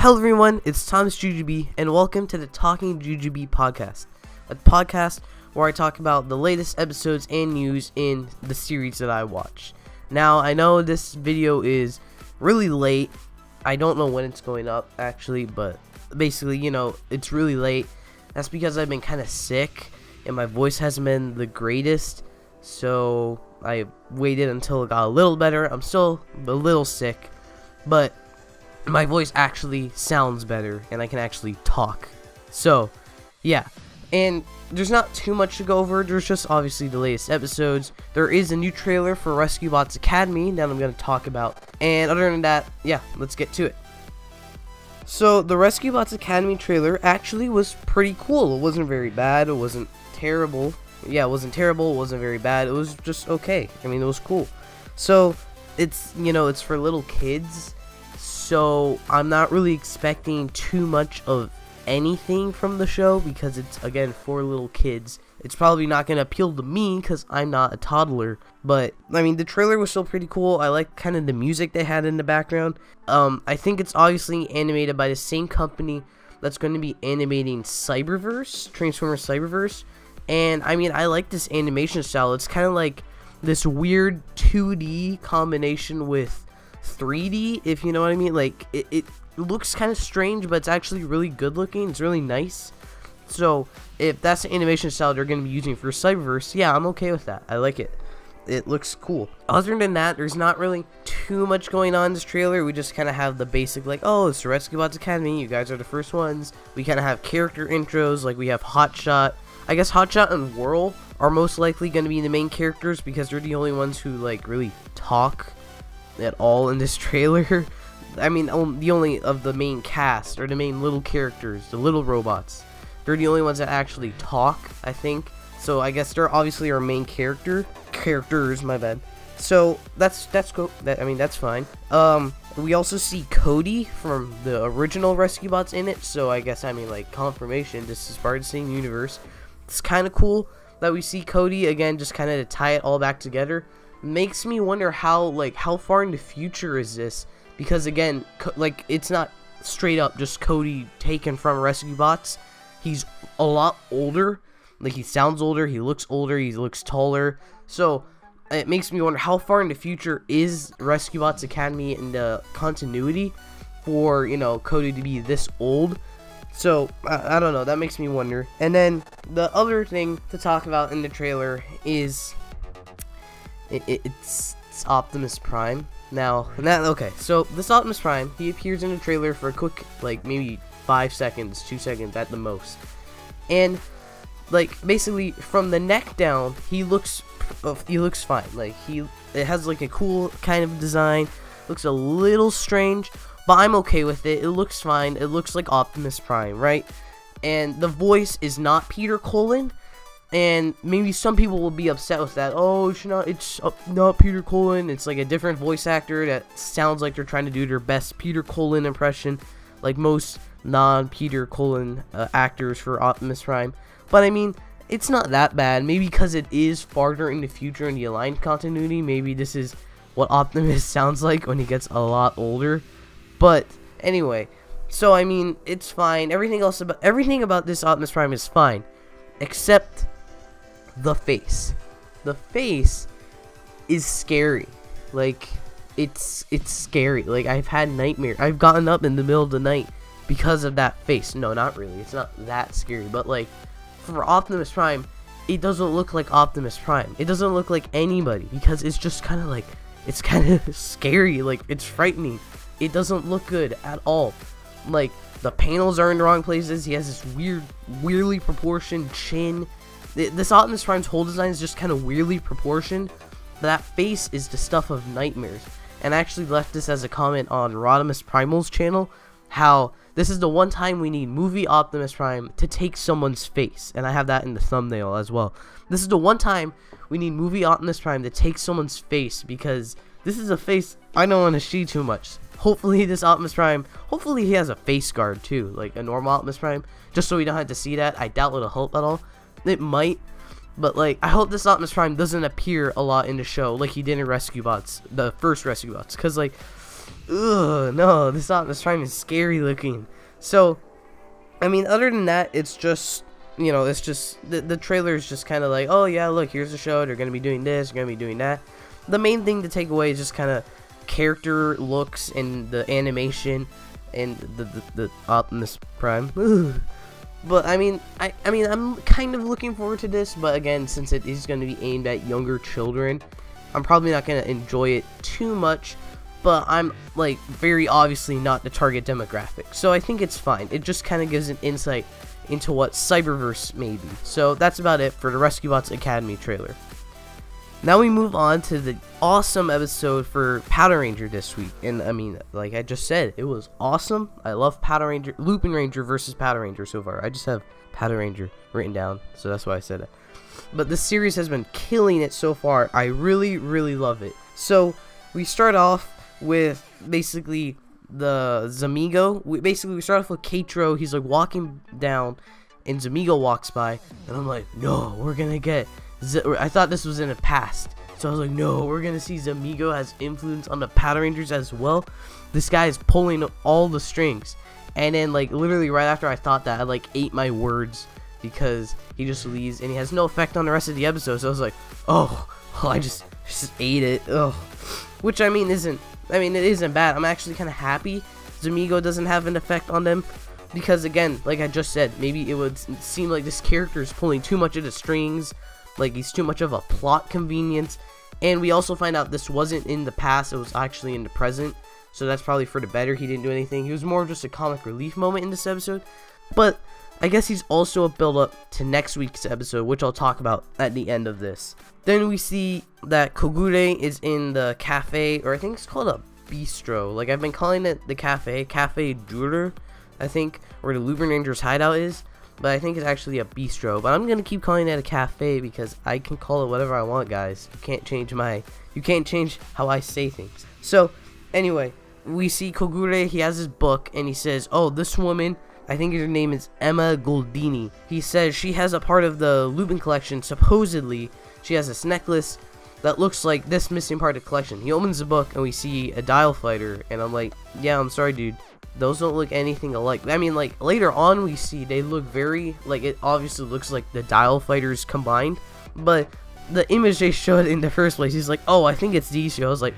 Hello everyone, it's Thomas Jujube, and welcome to the Talking Jujube podcast, a podcast where I talk about the latest episodes and news in the series that I watch. Now, I know this video is really late. I don't know when it's going up, actually, but basically, it's really late. That's because I've been kind of sick, and my voice hasn't been the greatest, so I waited until it got a little better. I'm still a little sick, but my voice actually sounds better and I can actually talk. So yeah, and there's not too much to go over. There's just obviously the latest episodes. There is a new trailer for Rescue Bots Academy that I'm going to talk about, and other than that, yeah, let's get to it. So the Rescue Bots Academy trailer actually was pretty cool. It wasn't very bad, it wasn't terrible. Yeah, it wasn't terrible, it wasn't very bad, it was just okay. I mean, it was cool. So it's, it's for little kids, so I'm not really expecting too much of anything from the show because it's, again, for little kids. It's probably not going to appeal to me because I'm not a toddler, but I mean, the trailer was still pretty cool. I like kind of the music they had in the background. I think it's obviously animated by the same company that's going to be animating Cyberverse, Transformers Cyberverse, and I mean, I like this animation style. It's kind of like this weird 2D combination with 3D, if you know what I mean. Like, it looks kind of strange, but it's actually really good looking. It's really nice. So if that's the animation style they're going to be using for Cyberverse, yeah, I'm okay with that. I like it. It looks cool. Other than that, there's not really too much going on in this trailer. We just kind of have the basic, like, oh, it's the Rescue Bots Academy, you guys are the first ones. We kind of have character intros, like we have Hotshot. I guess Hotshot and Whirl are most likely going to be the main characters because they're the only ones who, like, really talk at all in this trailer. I mean, the only of the main cast, or the main little characters, the little robots, they're the only ones that actually talk, I think. So I guess they're obviously our main characters, my bad. So that's cool. That's fine. We also see Cody from the original Rescue Bots in it, so I guess, like, confirmation this is part of the same universe. It's kind of cool that we see Cody again, just kind of to tie it all back together. Makes me wonder how far in the future is this, because again, it's not straight up just Cody taken from Rescue Bots. He's a lot older, like, he sounds older, he looks taller, so it makes me wonder how far in the future is Rescue Bots Academy in the continuity for, Cody to be this old. So I don't know, that makes me wonder. And then the other thing to talk about in the trailer is it's Optimus Prime. Okay, so this Optimus Prime, he appears in the trailer for a quick, like, maybe 5 seconds, 2 seconds at the most. And, like, basically, from the neck down, he looks fine. Like, it has, like, a cool kind of design. Looks a little strange, but I'm okay with it. It looks fine. It looks like Optimus Prime, right? And the voice is not Peter Cullen. And maybe some people will be upset with that. Oh, it's not Peter Cullen. It's like a different voice actor that sounds like they're trying to do their best Peter Cullen impression, like most non-Peter Cullen actors for Optimus Prime. But I mean, it's not that bad. Maybe because it is farther in the future in the aligned continuity, maybe this is what Optimus sounds like when he gets a lot older. But anyway, so I mean, it's fine. Everything about this Optimus Prime is fine, except the face. The face is scary. Like, it's scary. Like, I've had nightmares. I've gotten up in the middle of the night because of that face. No, not really. It's not that scary. But, like, for Optimus Prime, it doesn't look like Optimus Prime. It doesn't look like anybody because it's just kind of like, it's kind of scary. Like, it's frightening. It doesn't look good at all. Like, the panels are in the wrong places. He has this weirdly proportioned chin. This Optimus Prime's whole design is just kind of weirdly proportioned. That face is the stuff of nightmares. And I actually left this as a comment on Rodimus Primal's channel, how this is the one time we need movie Optimus Prime to take someone's face. And I have that in the thumbnail as well. This is the one time we need movie Optimus Prime to take someone's face, because this is a face I don't want to see too much. Hopefully this Optimus Prime, hopefully he has a face guard too, like a normal Optimus Prime, just so we don't have to see that. I doubt it'll help at all. It might, but like, I hope this Optimus Prime doesn't appear a lot in the show like he did in Rescue Bots, the first Rescue Bots, because like, ugh, no, this Optimus Prime is scary looking. So, I mean, other than that, it's just, you know, it's just, the trailer is just kind of like, oh yeah, look, here's the show, they're going to be doing this, they're going to be doing that. The main thing to take away is just kind of character looks and the animation and the Optimus Prime. Ugh. But I mean, I'm kind of looking forward to this, but again, since it is going to be aimed at younger children, I'm probably not going to enjoy it too much. But I'm, like, very obviously not the target demographic, so I think it's fine. It just kind of gives an insight into what Cyberverse may be. So that's about it for the Rescue Bots Academy trailer. Now we move on to the awesome episode for Powder Ranger this week. And I mean, like I just said, it was awesome. I love Powder Ranger, Lupin Ranger versus Powder Ranger so far. I just have Powder Ranger written down, so that's why I said it. But this series has been killing it so far. I really, really love it. So we start off with basically the Zamigo. We start off with Katro. He's like walking down, and Zamigo walks by, and I'm like, no, we're gonna get. I thought this was in the past, so I was like, no, we're gonna see Zamigo has influence on the Powder Rangers as well. This guy is pulling all the strings, and then like literally right after I thought that, I like ate my words because he just leaves and he has no effect on the rest of the episode. So I was like, oh I just ate it. Ugh. Which I mean it isn't bad. I'm actually kind of happy Zamigo doesn't have an effect on them, because again, like I just said, maybe it would seem like this character is pulling too much of the strings, like he's too much of a plot convenience. And we also find out this wasn't in the past, it was actually in the present, so that's probably for the better. He didn't do anything. He was more of just a comic relief moment in this episode, but I guess he's also a build up to next week's episode, which I'll talk about at the end of this. Then we see that Kogure is in the cafe, or I think it's called a bistro. Like I've been calling it the Cafe Juror, I think, where the Lupin Rangers hideout is. But I think it's actually a bistro. But I'm gonna keep calling it a cafe because I can call it whatever I want, guys. You can't change how I say things. So anyway, we see Kogure. He has his book and he says, "Oh, this woman, I think her name is Emma Goldini." He says she has a part of the Lupin collection. Supposedly, she has this necklace that looks like this missing part of the collection. He opens the book and we see a dial fighter, and I'm like, yeah, I'm sorry, dude. Those don't look anything alike. I mean, like, later on we see they look very, like, it obviously looks like the dial fighters combined, but the image they showed in the first place, he's like, oh, I think it's these two. I was like,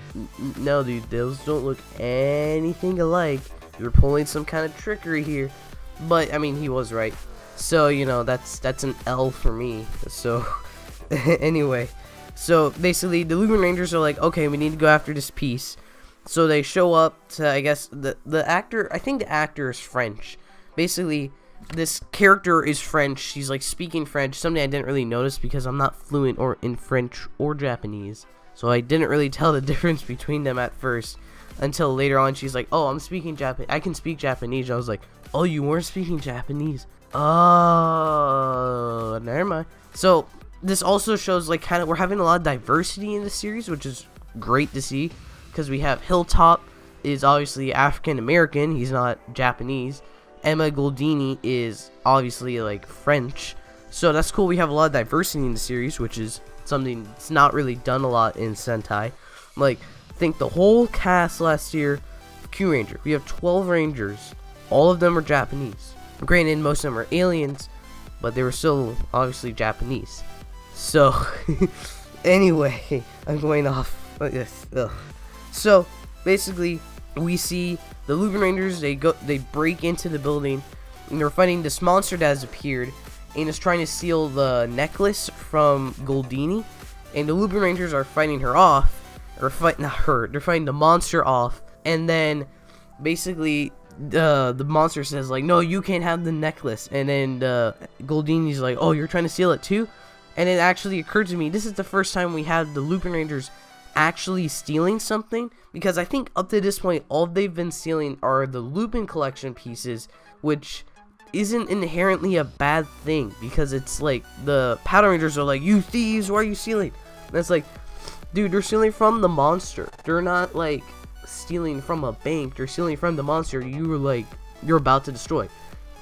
no, dude, those don't look anything alike. You're pulling some kind of trickery here. But, I mean, he was right. So, you know, that's an L for me. So, anyway. So, basically, the Lupin Rangers are like, okay, we need to go after this piece. So they show up to, I guess, the actor, I think the actor is French. Basically, this character is French. She's like speaking French, something I didn't really notice because I'm not fluent or in French or Japanese. So I didn't really tell the difference between them at first until later on. She's like, oh, I'm speaking Japanese. I can speak Japanese. I was like, oh, you weren't speaking Japanese? Oh, never mind. So this also shows like kind of we're having a lot of diversity in the series, which is great to see. Because we have Hilltop is obviously African American, he's not Japanese. Emma Goldini is obviously like French. So that's cool. We have a lot of diversity in the series, which is something that's not really done a lot in Sentai. Like, think the whole cast last year of Q Ranger. We have 12 Rangers. All of them are Japanese. Granted, most of them are aliens, but they were still obviously Japanese. So, anyway, I'm going off. Ugh. So basically, we see the Lupin Rangers. They break into the building, and they're fighting this monster that has appeared, and is trying to steal the necklace from Goldini. And the Lupin Rangers are fighting her off, or not her. They're fighting the monster off, and then basically the monster says like, "No, you can't have the necklace." And then Goldini's like, "Oh, you're trying to steal it too?" And it actually occurred to me, this is the first time we had the Lupin Rangers actually stealing something, because I think up to this point all they've been stealing are the Lupin collection pieces, which isn't inherently a bad thing, because it's like the Powder Rangers are like, you thieves, why are you stealing? And it's like, dude, they're stealing from the monster. They're not like stealing from a bank. They're stealing from the monster you're about to destroy.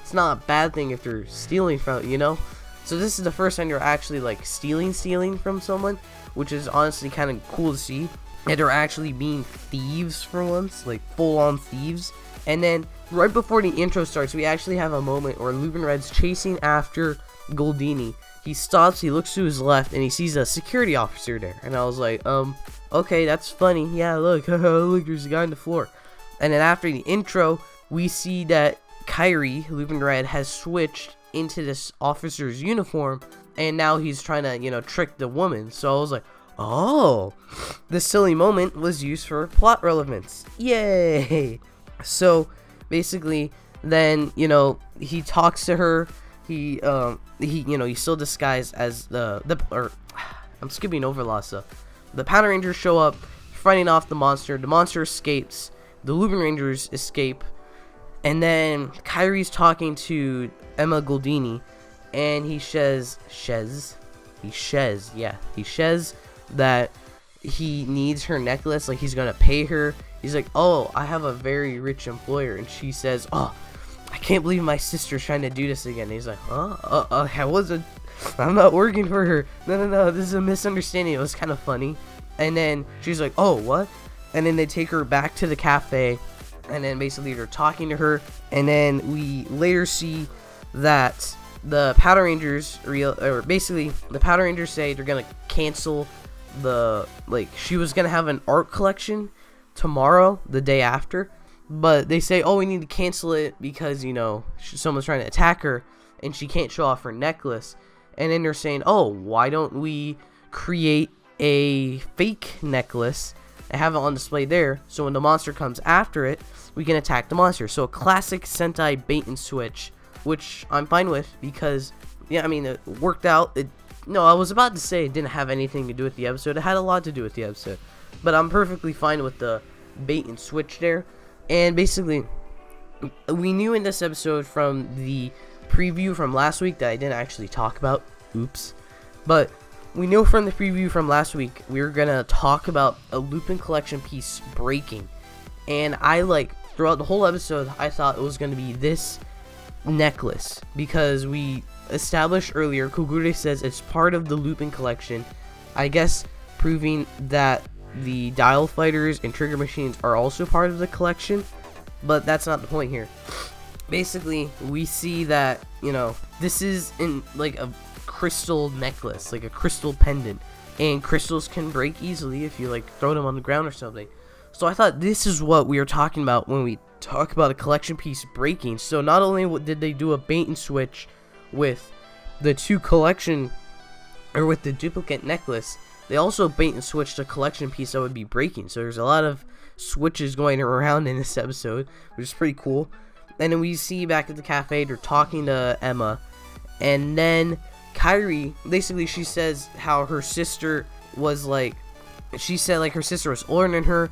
It's not a bad thing if they're stealing from, you know. So this is the first time you're actually like stealing from someone, which is honestly kind of cool to see. and they're actually being thieves for once, like full-on thieves. And then right before the intro starts, we actually have a moment where Lupin Red's chasing after Goldini. He stops, he looks to his left, and he sees a security officer there. And I was like, okay, that's funny. Yeah, look, look, there's a guy on the floor. And then after the intro, we see that Kairi, Lupin Red, has switched into this officer's uniform, and now he's trying to, you know, trick the woman. So I was like, oh, this silly moment was used for plot relevance. Yay! So basically, then, you know, he talks to her. He's still disguised as I'm skipping over a lot of stuff. The Power Rangers show up, fighting off the monster. The monster escapes. The Lupin Rangers escape. And then Kairi's talking to Emma Goldini, and he says that he needs her necklace, like he's gonna pay her. He's like, oh, I have a very rich employer. And she says, oh, I can't believe my sister's trying to do this again. And he's like, I'm not working for her. No, this is a misunderstanding. It was kind of funny. And then she's like, oh, what? And then they take her back to the cafe, and then basically they're talking to her. And then we later see that the Power Rangers the Power Rangers say they're gonna cancel she was gonna have an art collection tomorrow, the day after, but they say, oh, we need to cancel it because, you know, someone's trying to attack her and she can't show off her necklace. And then they're saying, oh, why don't we create a fake necklace and have it on display there, so when the monster comes after it, we can attack the monster. So a classic Sentai bait and switch, which I'm fine with, because, yeah, I mean, it worked out. I was about to say it didn't have anything to do with the episode. It had a lot to do with the episode, but I'm perfectly fine with the bait and switch there. And basically, we knew in this episode from the preview from last week that I didn't actually talk about. Oops. But we knew from the preview from last week we were gonna talk about a Lupin collection piece breaking. And throughout the whole episode, I thought it was gonna be this necklace, because we established earlier, Kogure says it's part of the Lupin collection, I guess proving that the dial fighters and trigger machines are also part of the collection, but that's not the point here. Basically, we see that, you know, this is in like a crystal necklace, like a crystal pendant, and crystals can break easily if you like throw them on the ground or something. So I thought this is what we are talking about when we talk about a collection piece breaking. So not only did they do a bait and switch with the with the duplicate necklace, they also bait and switched a collection piece that would be breaking. So there's a lot of switches going around in this episode, which is pretty cool. And then we see back at the cafe, they're talking to Emma, and then Kairi, basically she says how her sister was her sister was older than her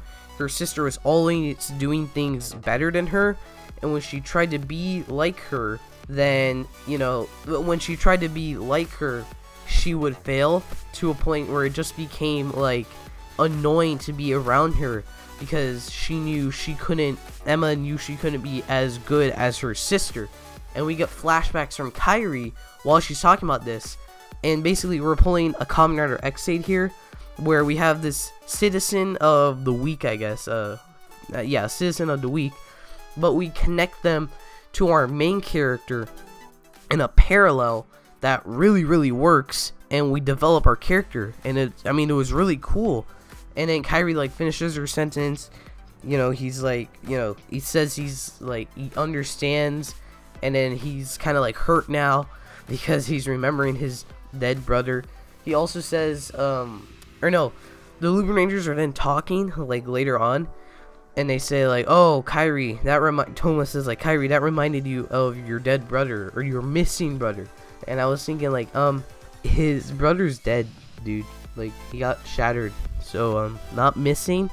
sister was always doing things better than her, and when she tried to be like her, then, you know, when she tried to be like her, she would fail to a point where it just became like annoying to be around her, because Emma knew she couldn't be as good as her sister. And we get flashbacks from Kairi while she's talking about this, and basically we're pulling a Kamen Rider X8 here, where we have this citizen of the week, I guess, citizen of the week, but we connect them to our main character in a parallel that really works, and we develop our character, and it was really cool. And then Kairi finishes her sentence, you know, he's like, you know, he says he's like, he understands, and then he's kind of like hurt now because he's remembering his dead brother. He also says, the Lupin Rangers are then talking like later on, and they say like, oh, Kairi, Toma says like, Kairi, that reminded you of your dead brother, or your missing brother. And I was thinking like, his brother's dead, dude. Like, he got shattered. So, not missing,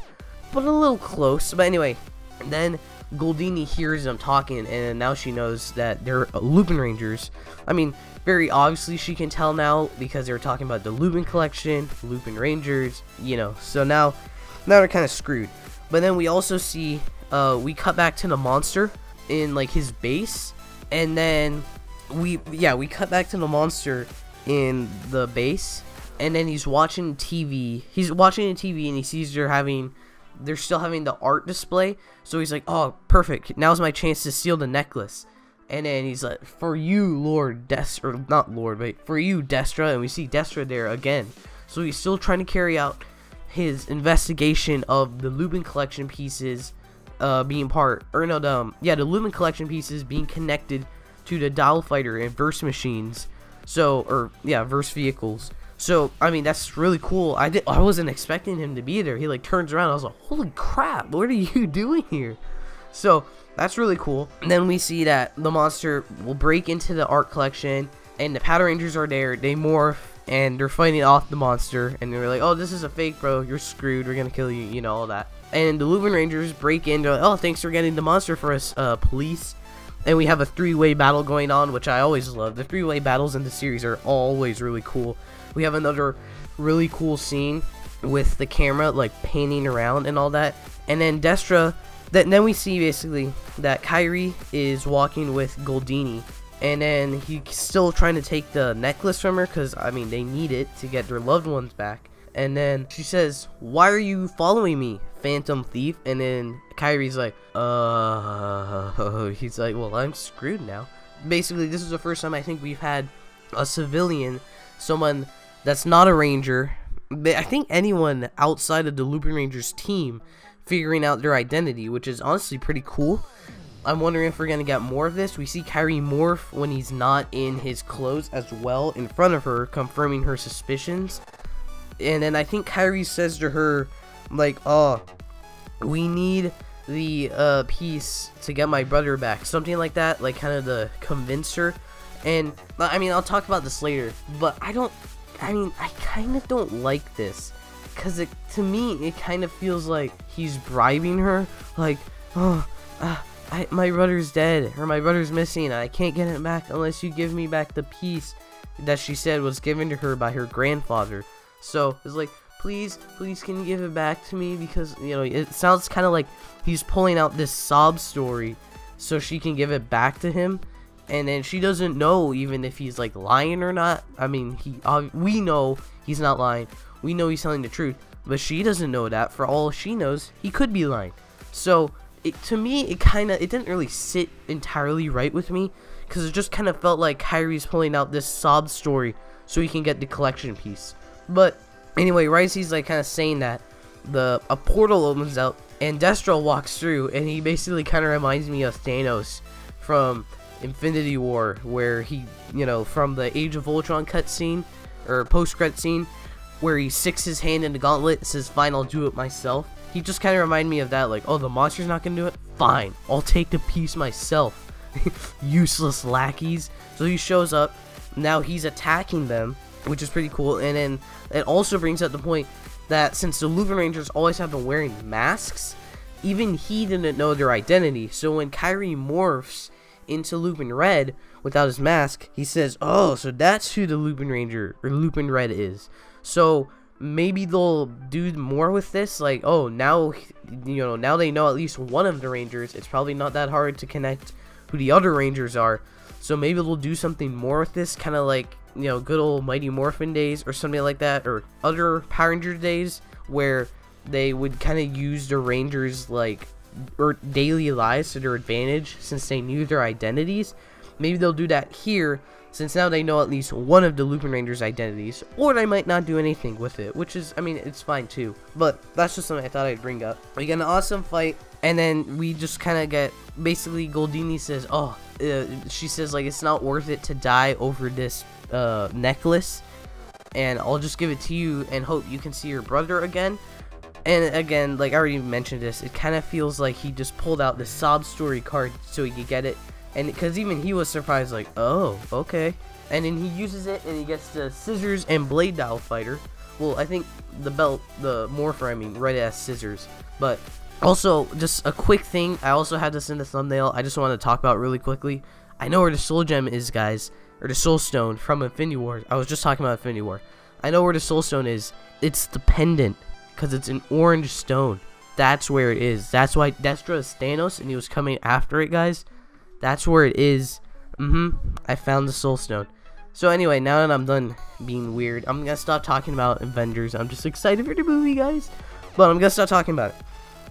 but a little close. But anyway, then Goldini hears them talking, and now she knows that they're Lupin Rangers. I mean, very obviously she can tell now, because they were talking about the Lupin collection, Lupin Rangers, you know. So now they're kind of screwed. But then we also see, we cut back to the monster in like his base, and then we cut back to the monster in the base, and then he's watching TV. He's watching TV, and he sees they're still having the art display. So he's like, oh, perfect. Now's my chance to steal the necklace. And then he's like, for you, Lord Destra, or not Lord, but for you, Destra. And we see Destra there again. So he's still trying to carry out his investigation of the Lupin collection pieces being the Lupin collection pieces being connected to the Dial Fighter and Verse machines. Verse vehicles. So, I mean, that's really cool. I wasn't expecting him to be there. He, like, turns around. I was like, holy crap, what are you doing here? So, that's really cool. And then we see that the monster will break into the art collection, and the Power Rangers are there. They morph, and they're fighting off the monster. And they're like, oh, this is a fake, bro. You're screwed. We're going to kill you, you know, all that. And the Lupin Rangers break in. They're like, oh, thanks for getting the monster for us, police. And we have a three-way battle going on, which I always love. The three-way battles in the series are always really cool. We have another really cool scene with the camera like panning around and all that. And then Destra, then we see basically that Kairi is walking with Goldini. And then he's still trying to take the necklace from her because, I mean, they need it to get their loved ones back. And then she says, why are you following me, Phantom Thief? And then Kairi's like, he's like, well, I'm screwed now. Basically, this is the first time I think we've had a civilian, someone that's not a ranger, I think anyone outside of the Lupin Rangers team, figuring out their identity, which is honestly pretty cool. I'm wondering if we're going to get more of this. We see Kairi morph when he's not in his clothes as well in front of her, confirming her suspicions. And then I think Kairi says to her, like, oh, we need the piece to get my brother back. Something like that, like kind of to convince her. And, I mean, I'll talk about this later, but I kind of don't like this. Because to me, it kind of feels like he's bribing her. Like, oh, my brother's dead, or my brother's missing. I can't get him back unless you give me back the piece that she said was given to her by her grandfather. So, it's like, please, can you give it back to me? Because, you know, it sounds kind of like he's pulling out this sob story so she can give it back to him. And then she doesn't know even if he's, like, lying or not. I mean, we know he's not lying. We know he's telling the truth. But she doesn't know that. For all she knows, he could be lying. So, to me, it didn't really sit entirely right with me. Because it just kind of felt like Kairi's pulling out this sob story so he can get the collection piece. But, anyway, Ricey's, like, kind of saying that. A portal opens up, and Destro walks through, and he basically kind of reminds me of Thanos from Infinity War, where he, you know, from the Age of Ultron cutscene, or post-credit scene, where he sticks his hand in the gauntlet and says, fine, I'll do it myself. He just kind of reminded me of that, like, oh, the monster's not gonna do it? Fine, I'll take the piece myself. Useless lackeys. So he shows up, now he's attacking them, which is pretty cool. And then it also brings up the point that since the Lupin Rangers always have been wearing masks, even he didn't know their identity. So when Kairi morphs into Lupin Red without his mask, he says, oh, so that's who the Lupin Ranger or Lupin Red is. So maybe they'll do more with this, like, oh, now, you know, now they know at least one of the Rangers. It's probably not that hard to connect who the other Rangers are. So maybe they'll do something more with this, kind of like, you know, good old Mighty Morphin days or something like that, or other Power Ranger days where they would kind of use the Rangers, like, or daily lives to their advantage since they knew their identities. Maybe they'll do that here, since now they know at least one of the Lupin Rangers' identities, or they might not do anything with it, which is, I mean, it's fine too. But that's just something I thought I'd bring up. We get an awesome fight, and then we just kind of get, basically Goldini says, oh, she says, like, it's not worth it to die over this necklace, and I'll just give it to you and hope you can see your brother again. And again, like I already mentioned this, it kind of feels like he just pulled out the sob story card so he could get it. And because even he was surprised, like, oh, okay. And then he uses it, and he gets the scissors and blade dial fighter. Well, I think the morpher, I mean, right as scissors. But also, just a quick thing, I also had this in the thumbnail, I just want to talk about really quickly. I know where the soul gem is, guys, or the soul stone from Infinity War. I was just talking about Infinity War. I know where the soul stone is. It's the pendant, because it's an orange stone. That's where it is. That's why Destra is Thanos, and he was coming after it, guys. That's where it is. I found the soul stone. So anyway, now that I'm done being weird, I'm gonna stop talking about Avengers. I'm just excited for the movie, guys. But I'm gonna stop talking about it.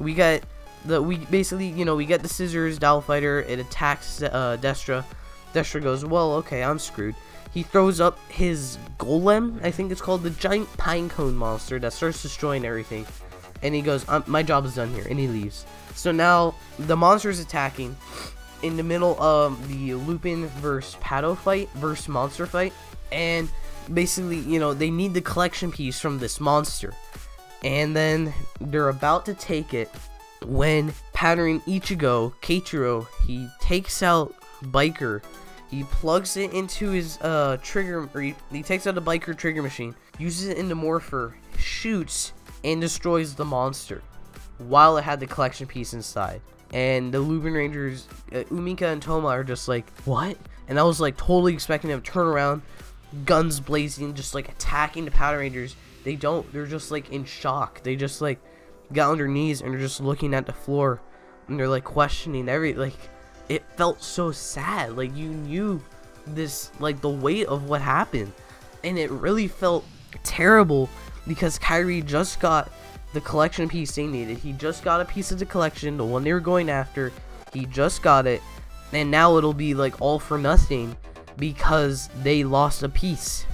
We get the scissors Doll Fighter. It attacks Destra. Destra goes, well, okay, I'm screwed. He throws up his golem, I think it's called, the giant pine cone monster that starts destroying everything. And he goes, my job is done here, and he leaves. So now the monster's attacking in the middle of the Lupin versus Pato fight, versus monster fight. And basically, they need the collection piece from this monster. And then they're about to take it when Pattern Ichigo, Keiichiro, he takes out Biker. He plugs it into his trigger, or he takes out a Biker trigger machine, uses it into Morpher, shoots, and destroys the monster while it had the collection piece inside. And the Lupin Rangers, Umika and Toma, are just like, what? And I was like totally expecting them to turn around, guns blazing, just like attacking the Power Rangers. They don't. They're just like in shock. They just like got on their knees and they're just looking at the floor, and they're like questioning it felt so sad. Like, you knew this, like, the weight of what happened, and it really felt terrible because Kairi just got the collection piece they needed. He just got a piece of the collection, the one they were going after. He just got it, and now it'll be like all for nothing because they lost a piece.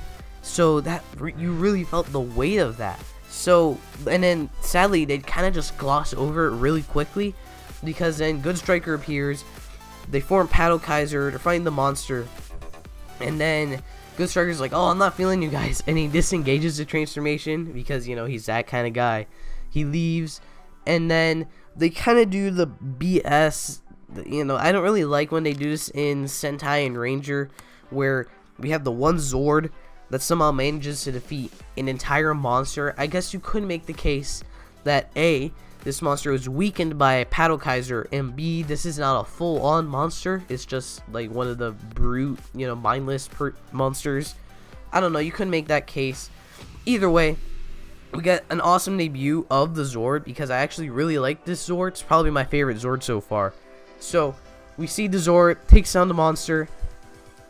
So that you really felt the weight of that. So, and then sadly they kind of just gloss over it really quickly, because then Good Striker appears. They form Paddle Kaiser, they're fighting the monster, and then Good Striker's like, oh, I'm not feeling you guys, and he disengages the transformation because, he's that kind of guy. He leaves, and then they kind of do the BS, I don't really like when they do this in Sentai and Ranger, where we have the one Zord that somehow manages to defeat an entire monster. I guess you could make the case that A, this monster was weakened by Paddle Kaiser, and B, this is not a full-on monster. It's just like one of the brute, mindless monsters. I don't know. You could make that case. Either way, we get an awesome debut of the Zord because I actually really like this Zord. It's probably my favorite Zord so far. So we see the Zord takes down the monster,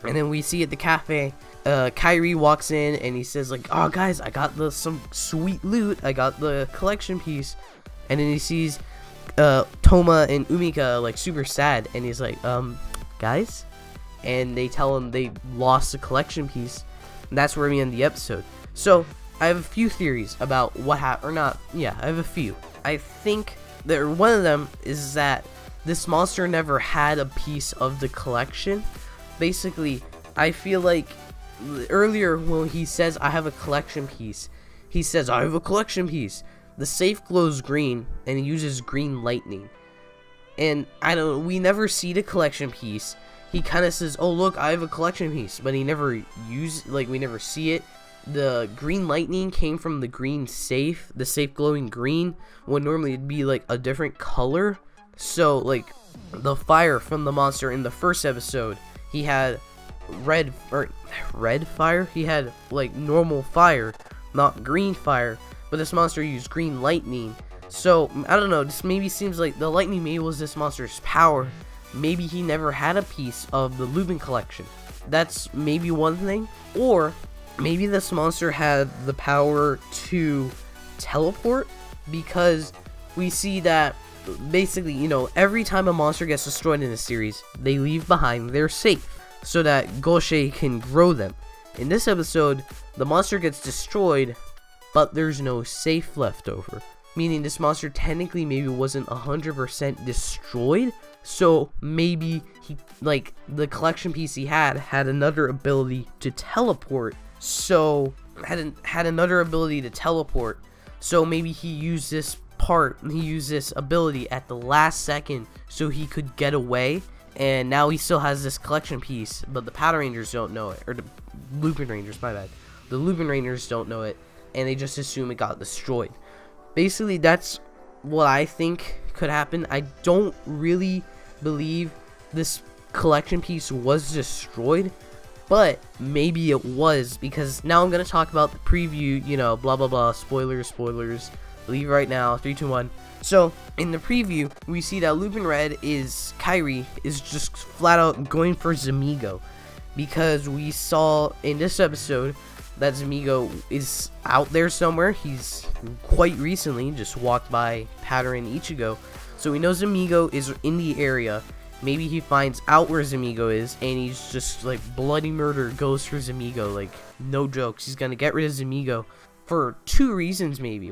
and then we see at the cafe, Kairi walks in and he says like, oh guys, I got some sweet loot. I got the collection piece. And then he sees Toma and Umika like super sad, and he's like, guys? And they tell him they lost the collection piece. And that's where we end the episode. So I have a few theories about what happened, or not. Yeah, I have a few. I think that one of them is that this monster never had a piece of the collection. Basically, I feel like earlier when he says I have a collection piece, he says I have a collection piece. The safe glows green, and he uses green lightning. And we never see the collection piece. He kind of says, oh look, I have a collection piece, but he never we never see it. The green lightning came from the green safe, the safe glowing green, when normally it'd be like a different color. So like the fire from the monster in the first episode, he had red fire. He had like normal fire, not green fire. But this monster used green lightning. So, I don't know, this maybe seems like the lightning maybe was this monster's power. Maybe he never had a piece of the Lupin collection. That's maybe one thing. Or, maybe this monster had the power to teleport. Because we see that, basically, every time a monster gets destroyed in the series, they leave behind their safe, so that Goshe can grow them. In this episode, the monster gets destroyed, but there's no safe left over, meaning this monster technically maybe wasn't 100% destroyed. So maybe he, like, the collection piece he had another ability to teleport. So had another ability to teleport. So maybe he used this ability at the last second so he could get away. And now he still has this collection piece, but the Power Rangers don't know it, or the Lupin Rangers, my bad. The Lupin Rangers don't know it, and they just assume it got destroyed. Basically, that's what I think could happen. I don't really believe this collection piece was destroyed, but maybe it was, because now I'm going to talk about the preview, blah, blah, blah, spoilers, leave right now, 3, 2, 1. So, in the preview, we see that Lupin Red Kairi is just flat out going for Zamigo. because we saw in this episode that Zamigo is out there somewhere. He's quite recently just walked by Pattern and Ichigo, so we know Zamigo is in the area. Maybe he finds out where Zamigo is, and he's just like bloody murder goes for Zamigo. Like, no jokes, he's gonna get rid of Zamigo for two reasons. Maybe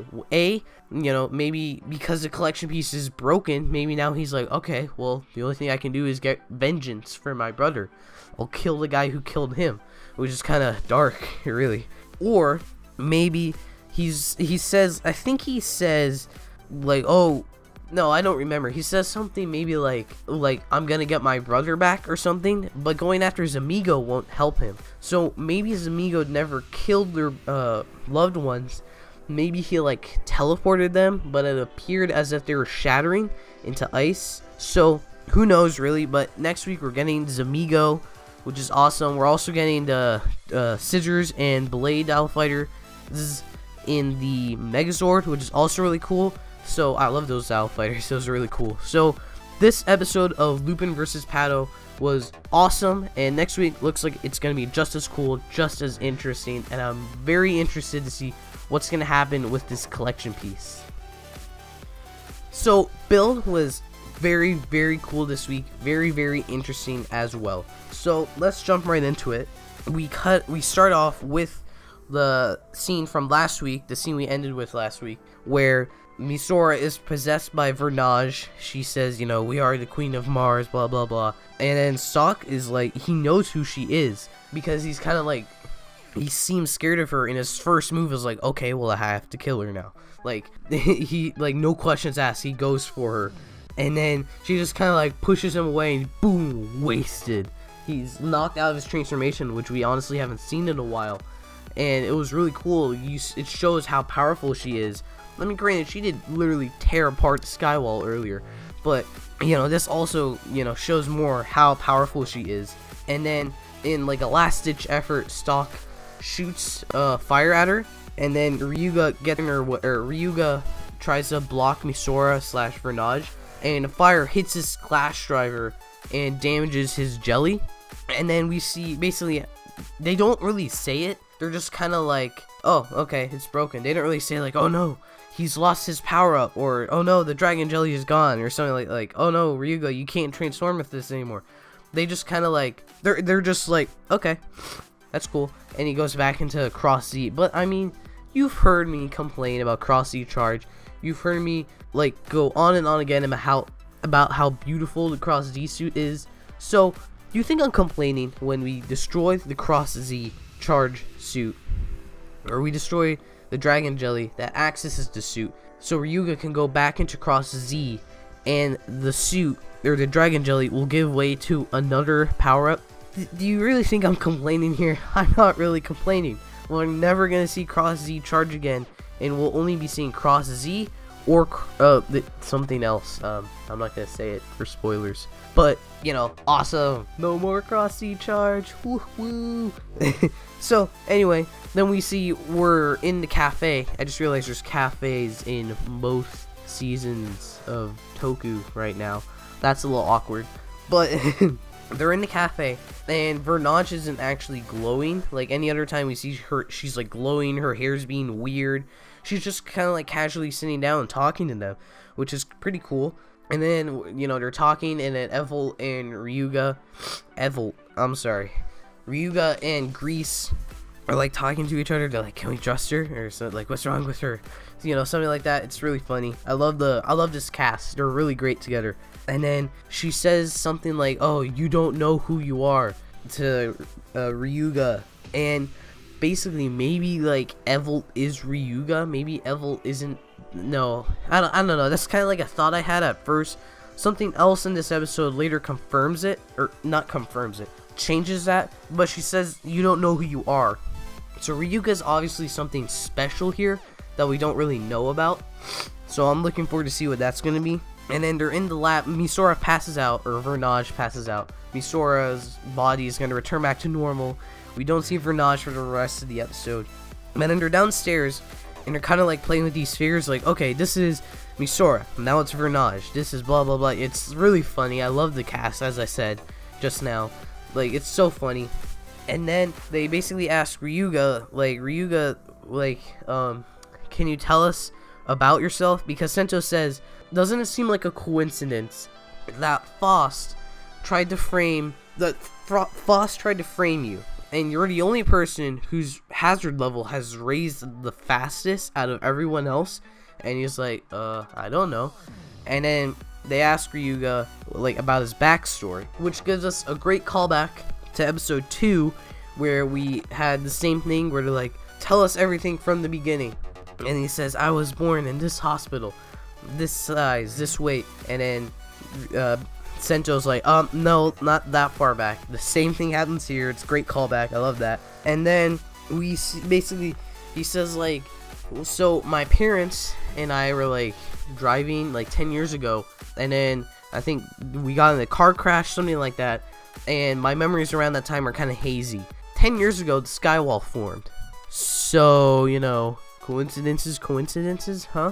maybe because the collection piece is broken. Maybe now he's like, okay, well, the only thing I can do is get vengeance for my brother. I'll kill the guy who killed him, which is kind of dark, really. Or maybe he says, I think he says, like, oh, no, I don't remember. He says something maybe like I'm gonna get my brother back or something, but going after Zamigo won't help him. So maybe Zamigo never killed their loved ones. Maybe he like teleported them, but it appeared as if they were shattering into ice. So who knows, really. But next week we're getting Zamigo, which is awesome. We're also getting the Scissors and Blade Battle Fighter. This is in the Megazord, which is also really cool. So I love those Battle Fighters. Those are really cool. So this episode of Lupin vs. Pato was awesome, and next week looks like it's going to be just as cool, just as interesting, and I'm very interested to see what's going to happen with this collection piece. So build was very, very cool this week. Very, very interesting as well. So let's jump right into it. We start off with the scene from last week, the scene we ended with last week, where Misora is possessed by Vernage. She says, we are the Queen of Mars, blah, blah, blah. And then Sokk is like, he knows who she is, because he's kind of like, he seems scared of her, and his first move is like, okay, well, I have to kill her now. Like, he, like, no questions asked, he goes for her. And then she just kind of like pushes him away, and boom, wasted. He's knocked out of his transformation, which we honestly haven't seen in a while. And it was really cool. It shows how powerful she is. I mean, granted, she did literally tear apart the Skywall earlier, but, this also, shows more how powerful she is. And then, in, like, a last-ditch effort, Sokk shoots fire at her, and then Ryuga Ryuga tries to block Misora / Vernage, and the fire hits his Clash Driver and damages his jelly. And then we see, basically, they don't really say it. They're just kind of like, oh, okay, it's broken. They don't really say, like, oh, no, he's lost his power-up, or, oh, no, the Dragon Jelly is gone, or something like, oh, no, Ryuga, you can't transform with this anymore. They just kind of, like, they're just like, okay, that's cool. And he goes back into Cross Z. But, I mean, you've heard me complain about Cross Z Charge. You've heard me, like, go on and on again about how beautiful the Cross Z suit is. So, do you think I'm complaining when we destroy the Cross Z Charge suit, or we destroy the Dragon Jelly that accesses the suit, so Ryuga can go back into Cross Z, and the suit, or the Dragon Jelly, will give way to another power-up? Do you really think I'm complaining here? I'm not really complaining. We're never going to see Cross Z Charge again, and we'll only be seeing Cross Z or something else. I'm not going to say it for spoilers. But, awesome. No more Cross Z Charge. Woo woo. So, anyway, then we see we're in the cafe. I just realized there's cafes in most seasons of Toku right now. That's a little awkward. But they're in the cafe, and Vernage isn't actually glowing. Like any other time we see her, she's like glowing, her hair's being weird. She's just kind of like casually sitting down and talking to them, which is pretty cool. And then, they're talking, and then Ryuga and Grease are like talking to each other. They're like, can we trust her? Or so, like, what's wrong with her? Something like that. It's really funny. I love this cast. They're really great together. And then she says something like, oh, you don't know who you are, to Ryuga. And basically, maybe like Evil is Ryuga. Maybe Evil isn't. No, I don't know. That's kind of like a thought I had at first. Something else in this episode later confirms it, or not confirms it, changes that. But she says you don't know who you are. So Ryuga's obviously something special here that we don't really know about. So I'm looking forward to see what that's gonna be. And then they're in the lab. Misora passes out, or Vernage passes out. Misora's body is gonna return back to normal. We don't see Vernage for the rest of the episode. And then they're downstairs, and they're kind of like playing with these spheres, like, okay, this is Misora, now it's Vernage, this is blah blah blah. It's really funny. I love the cast, as I said just now. Like, it's so funny. And then they basically ask Ryuga, can you tell us about yourself? Because Sento says, doesn't it seem like a coincidence that Faust tried to frame you, and you're the only person whose hazard level has raised the fastest out of everyone else? And he's like, I don't know. And then they ask Ryuga, like, about his backstory, which gives us a great callback to episode 2, where we had the same thing, where they're like, tell us everything from the beginning. And he says, I was born in this hospital, this size, this weight. And then Sento's like, no, not that far back. The same thing happens here. It's a great callback. I love that. And then we see, basically, he says, like, so my parents and I were, like, driving, like, 10 years ago. And then I think we got in a car crash, something like that. And my memories around that time are kind of hazy. 10 years ago, the skywall formed. So, you know, coincidences, huh?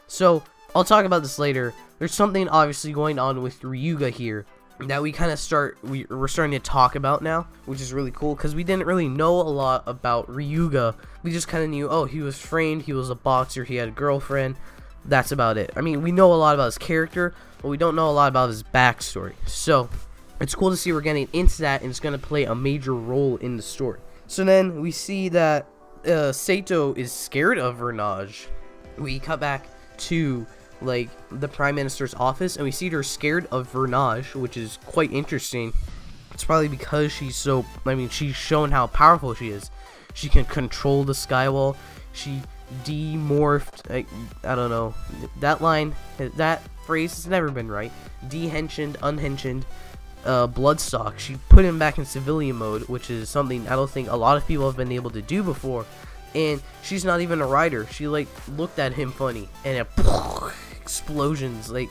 So, I'll talk about this later. There's something obviously going on with Ryuga here that we kind of we're starting to talk about now, which is really cool, because we didn't really know a lot about Ryuga. We just kind of knew, oh, he was framed, he was a boxer, he had a girlfriend. That's about it. I mean, we know a lot about his character, but we don't know a lot about his backstory. So, it's cool to see we're getting into that, and it's going to play a major role in the story. So then, we see that Sato is scared of Vernage. We cut back to, like, the Prime Minister's office, and we see her scared of Vernage, which is quite interesting. It's probably because she's she's shown how powerful she is. She can control the skywall. She demorphed, I don't know, that phrase has never been right. Dehensioned, unhensioned, Bloodstock. She put him back in civilian mode, which is something I don't think a lot of people have been able to do before. And she's not even a rider. She, like, looked at him funny, and it explosions. Like,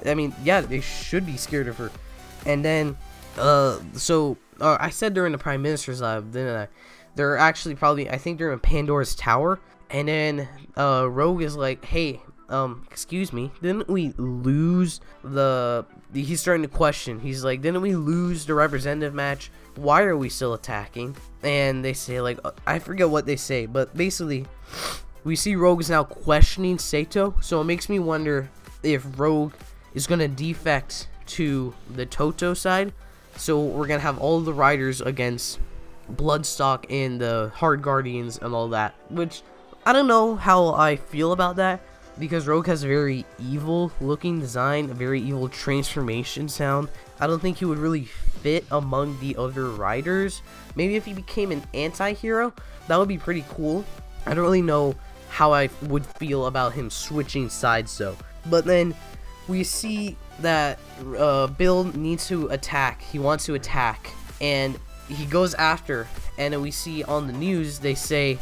I mean, yeah, they should be scared of her. And then, I said they're in the Prime Minister's lab, didn't I? They're actually probably, I think they're in Pandora's Tower. And then, Rogue is like, hey, excuse me, didn't we lose he's starting to question. He's like, didn't we lose the representative match? Why are we still attacking? And they say, like, I forget what they say, but basically, we see Rogue is now questioning Sato, so it makes me wonder if Rogue is going to defect to the Toto side, so we're going to have all the riders against Bloodstock and the Hard Guardians and all that, which, I don't know how I feel about that, because Rogue has a very evil looking design, a very evil transformation sound. I don't think he would really fit among the other riders. Maybe if he became an anti-hero, that would be pretty cool. I don't really know how I would feel about him switching sides though. But then we see that Bill needs to attack. He wants to attack, and he goes after, and then we see on the news they say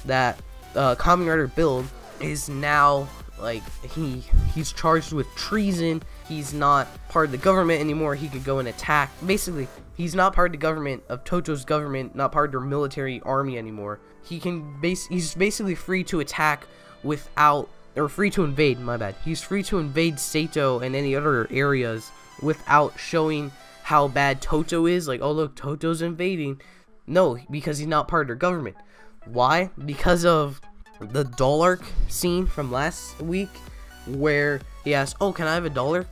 that Kamen Rider Build is now, like, he's charged with treason. He's not part of the government anymore. He could go and attack. Basically, he's not part of the government, of Toto's government, not part of their military army anymore. He's basically free to attack without, or free to invade, my bad. He's free to invade Sato and any other areas without showing how bad Toto is. Like, oh look, Toto's invading. No, because he's not part of their government. Why? Because of the dollar scene from last week, where he asks, oh, can I have a dollar?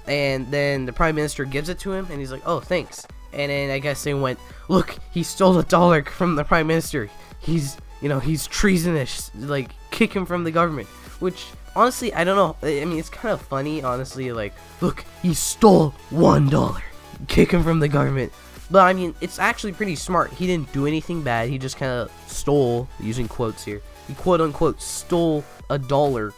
And then the Prime Minister gives it to him, and he's like, oh, thanks. And then I guess they went, look, he stole a dollar from the Prime Minister. He's, you know, he's treasonous. Like, kick him from the government. Which, honestly, I don't know. I mean, it's kind of funny, honestly. Like, look, he stole $1. Kick him from the government. But, I mean, it's actually pretty smart. He didn't do anything bad. He just kind of stole, using quotes here. He quote-unquote stole a dollar.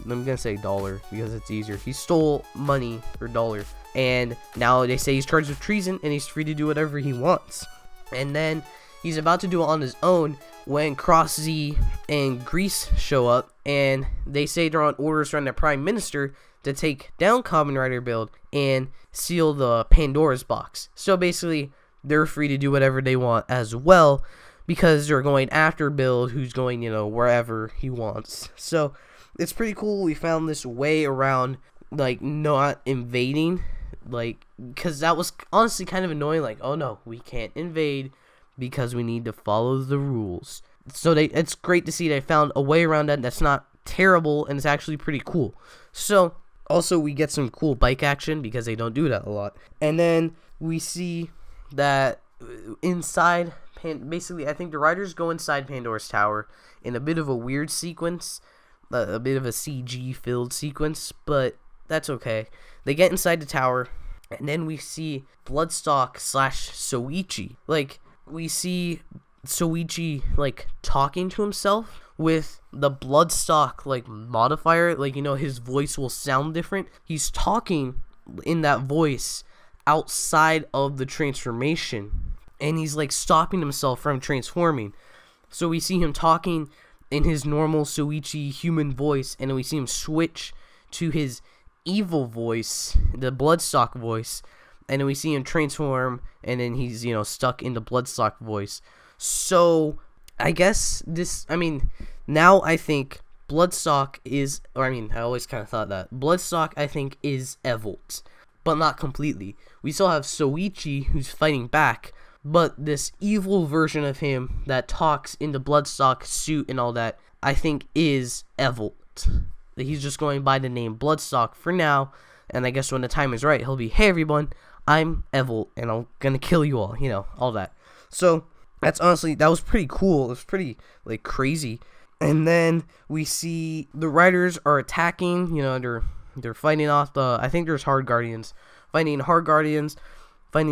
I'm gonna say dollar because it's easier. He stole money or dollar. And now they say he's charged with treason and he's free to do whatever he wants. And then he's about to do it on his own when Cross Z and Grease show up. And they say they're on orders from the Prime Minister to take down Kamen Rider Build and seal the Pandora's box. So basically, they're free to do whatever they want as well, because they're going after Build, who's going, you know, wherever he wants. So, it's pretty cool. We found this way around, like, not invading like, because that was honestly kind of annoying. Like, oh no, we can't invade because we need to follow the rules. So it's great to see they found a way around that that's not terrible, and it's actually pretty cool. So also we get some cool bike action because they don't do that a lot. And then we see that inside, basically I think the riders go inside Pandora's tower in a bit of a weird sequence, a bit of a CG filled sequence, but that's okay. They get inside the tower, and then we see Bloodstock / Soichi. Like, we see Soichi like talking to himself with the Bloodstock like modifier. Like, you know, his voice will sound different. He's talking in that voice outside of the transformation, and he's like stopping himself from transforming. So we see him talking in his normal Soichi human voice, and then we see him switch to his evil voice, the Bloodstock voice, and then we see him transform, and then he's, you know, stuck in the Bloodstock voice. So I guess this, I mean, now I think Bloodstock is, or I mean, I always kind of thought that Bloodstock, I think, is Evolt, but not completely. We still have Soichi who's fighting back, but this evil version of him that talks in the Bloodstock suit and all that, I think is Evolt. He's just going by the name Bloodstock for now, and I guess when the time is right, he'll be, hey everyone, I'm Evolt, and I'm gonna kill you all, you know, all that. So that's honestly, that was pretty cool. It was pretty like crazy. And then we see the riders are attacking, you know, they're fighting off the, I think there's Hard Guardians, fighting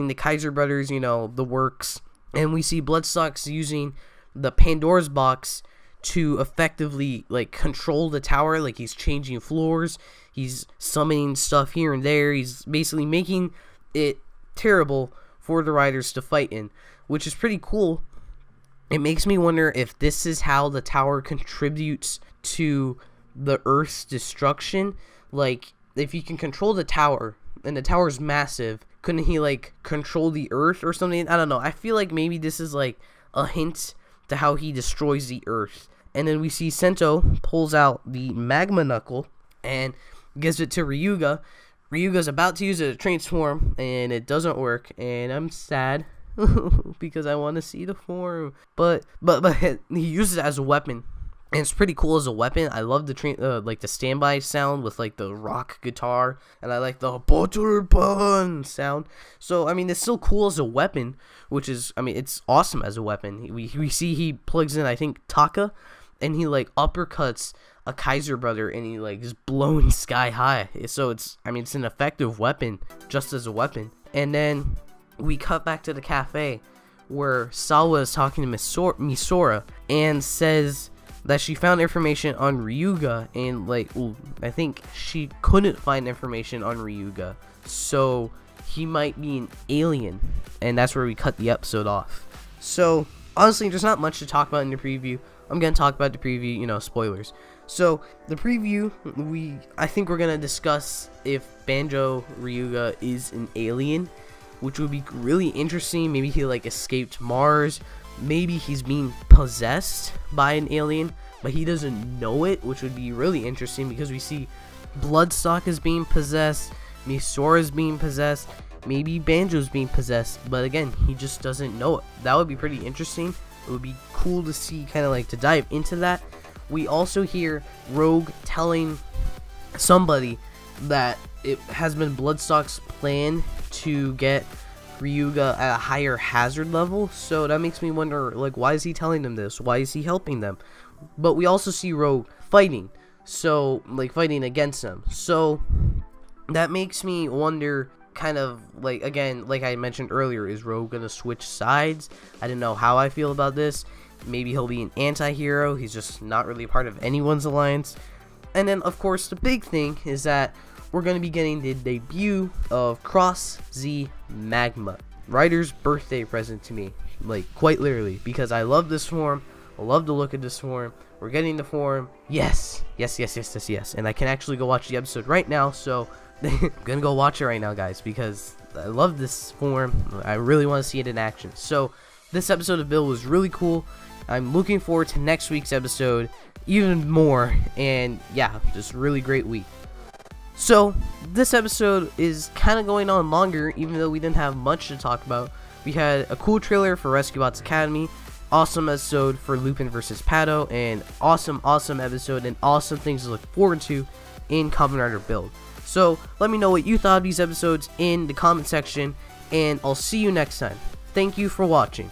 the Kaiser brothers, you know, the works. And we see Bloodstock's using the Pandora's box to effectively like control the tower. Like, he's changing floors, he's summoning stuff here and there, he's basically making it terrible for the riders to fight in, which is pretty cool. It makes me wonder if this is how the tower contributes to the Earth's destruction. Like, if he can control the tower, and the tower's massive, couldn't he like control the Earth or something? I don't know. I feel like maybe this is like a hint to how he destroys the Earth. And then we see Sento pulls out the magma knuckle and gives it to Ryuga. Ryuga's about to use it to transform, and it doesn't work, and I'm sad because I want to see the form. But he uses it as a weapon, and it's pretty cool as a weapon. I love the like the standby sound with like the rock guitar, and I like the butter bun sound. So I mean, it's still cool as a weapon, which is, I mean, it's awesome as a weapon. We see he plugs in, I think, Taka, and he like uppercuts a Kaiser brother, and he like is blown sky high. So it's, I mean, it's an effective weapon just as a weapon. And then we cut back to the cafe where Salwa is talking to Misora and says that she found information on Ryuga, and like, well, I think she couldn't find information on Ryuga, so he might be an alien, and that's where we cut the episode off. So honestly, there's not much to talk about in the preview. I'm gonna talk about the preview, you know, spoilers. So the preview, I think we're gonna discuss if Banjo Ryuga is an alien, which would be really interesting. Maybe he like escaped Mars, maybe he's being possessed by an alien, but he doesn't know it, which would be really interesting because we see Bloodstock is being possessed, Misora is being possessed, maybe Banjo's being possessed, but again, he just doesn't know it. That would be pretty interesting. It would be cool to see, kind of like to dive into that. We also hear Rogue telling somebody that it has been Bloodstock's plan to get Ryuga at a higher hazard level, so that makes me wonder, like, why is he telling them this? Why is he helping them? But we also see Rogue fighting, so like fighting against them, so that makes me wonder, kind of like, again, like I mentioned earlier, is Rogue gonna switch sides? I don't know how I feel about this. Maybe he'll be an anti-hero, he's just not really a part of anyone's alliance. And then of course the big thing is that we're going to be getting the debut of Cross Z Magma, Ryder's birthday present to me, like quite literally, because I love this form, I love the look of this form. We're getting the form, yes, and I can actually go watch the episode right now, so I'm gonna go watch it right now, guys, because I love this form. I really want to see it in action. So this episode of Bill was really cool. I'm looking forward to next week's episode even more, and yeah, just really great week. So this episode is kind of going on longer, even though we didn't have much to talk about. We had a cool trailer for Rescue Bots Academy, awesome episode for Lupin vs. Pato, and awesome episode and awesome things to look forward to in Kamen Rider Build. So let me know what you thought of these episodes in the comment section, and I'll see you next time. Thank you for watching.